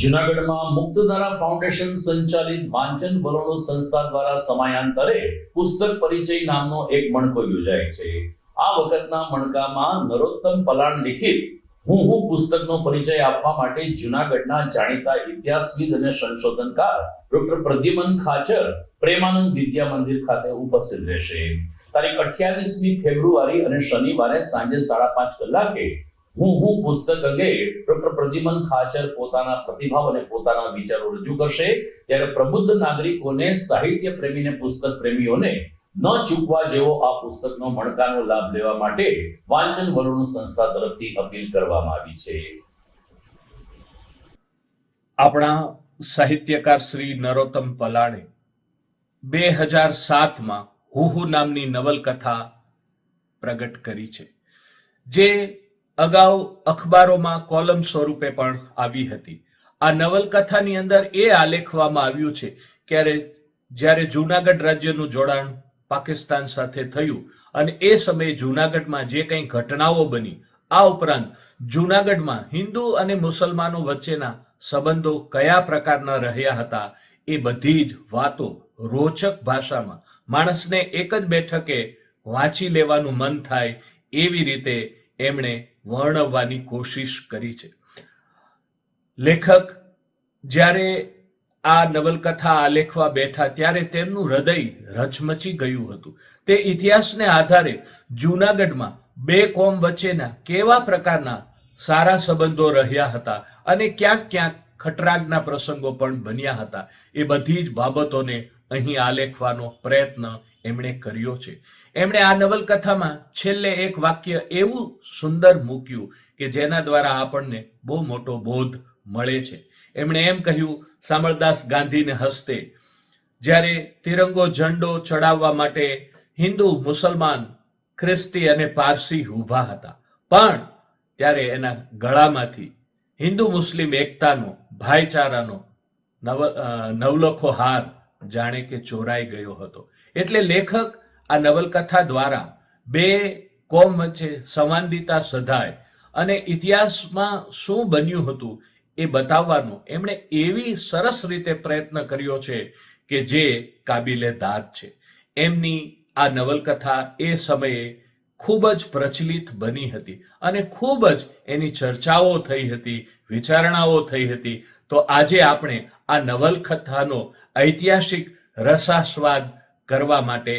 જૂનાગઢમાં મુક્તધારા ફાઉન્ડેશન સંચાલિત વાંચન ભલોનો સંસ્થા દ્વારા સમયાંતરે પુસ્તક પરિચય નામનો એક મણકો યોજાય છે। આ વખતના મણકામાં નરોત્તમ પલાણ લિખિત હું પુસ્તકનો પરિચય આપવા માટે જૂનાગઢના જાણીતા ઇતિહાસવિદ અને સંશોધનકાર ડોક્ટર પ્રદ્યુમન ખાચર પ્રેમાનંદ વિદ્યા મંદિર ખાતે ઉપસ્થિત રહેશે। તારીખ 28મી ફેબ્રુઆરી અને શનિવારે સાંજે 5:30 કલાકે હું પુસ્તક અંગે ડોક્ટર પ્રદ્યુમન ખાચર પોતાના પ્રતિભાવ અને પોતાના વિચારો રજૂ કરશે। ત્યારે પ્રબુદ્ધ નાગરિકોને, સાહિત્ય પ્રેમીને, પુસ્તક પ્રેમીઓને ન ચૂકવા જેવો આ પુસ્તકનો મણકાનો લાભ લેવા માટે વાંચન વરુણ સંસ્થા તરફથી અપીલ કરવામાં આવી છે। આપણા સાહિત્યકાર શ્રી નરોત્તમ પલાણે 2007માં હુહુ નામની નવલકથા પ્રગટ કરી છે, જે અગાઉ અખબારોમાં કોલમ સ્વરૂપે પણ આવી હતી। આ નવલકથાની અંદર એ આલેખવામાં આવ્યું છે કે જ્યારે જૂનાગઢ રાજ્યનું જોડાણ પાકિસ્તાન સાથે થયું અને એ સમયે જૂનાગઢમાં જે કંઈ ઘટનાઓ બની, આ ઉપરાંત જૂનાગઢમાં હિન્દુ અને મુસલમાનો વચ્ચેના સંબંધો કયા પ્રકારના રહ્યા હતા, એ બધી જ વાતો રોચક ભાષામાં માણસને એક જ બેઠકે વાંચી લેવાનું મન થાય એવી રીતે એમણે વર્ણવવાની કોશિશ કરી છે। લેખક જ્યારે આ નવલકથા આલેખવા બેઠા ત્યારે તેમનું હૃદય રચમચી ગયું હતું। તે ઇતિહાસને આધારે જૂનાગઢમાં બે કોમ વચ્ચેના કેવા પ્રકારના સારા સંબંધો રહ્યા હતા અને ક્યાંક ક્યાંક ખટરાગના પ્રસંગો પણ બન્યા હતા, એ બધી જ બાબતોને અહીં આલેખવાનો પ્રયત્ન એમણે કર્યો છે। એમણે આ નવલકથામાં છેલ્લે એક વાક્ય એવું સુંદર મૂક્યું કે જેના દ્વારા આપણને બહુ મોટો બોધ મળે છે। એમણે એમ કહ્યું, શામળદાસ ગાંધીને હસ્તે જ્યારે તિરંગો ઝંડો ચડાવવા માટે હિન્દુ, મુસલમાન, ખ્રિસ્તી અને પારસી ઊભા હતા, પણ ત્યારે એના ગળામાંથી હિન્દુ મુસ્લિમ એકતાનો, ભાઈચારાનો નવલખો હાર જાણે કે ચોરાઈ ગયો હતો। એટલે લેખક આ નવલકથા દ્વારા બે કોમ વચ્ચે સંવાદિતા સધાય અને ઇતિહાસમાં શું બન્યું હતું એ બતાવવાનો એમણે એવી સરસ રીતે પ્રયત્ન કર્યો છે કે જે કાબિલે દાદ છે। એમની આ નવલકથા એ સમયે ખૂબ જ પ્રચલિત બની હતી અને ખૂબ જ એની ચર્ચાઓ થઈ હતી, વિચારણાઓ થઈ હતી। તો આજે આપણે આ નવલકથાનો ઐતિહાસિક રસાસ્વાદ કરવા માટે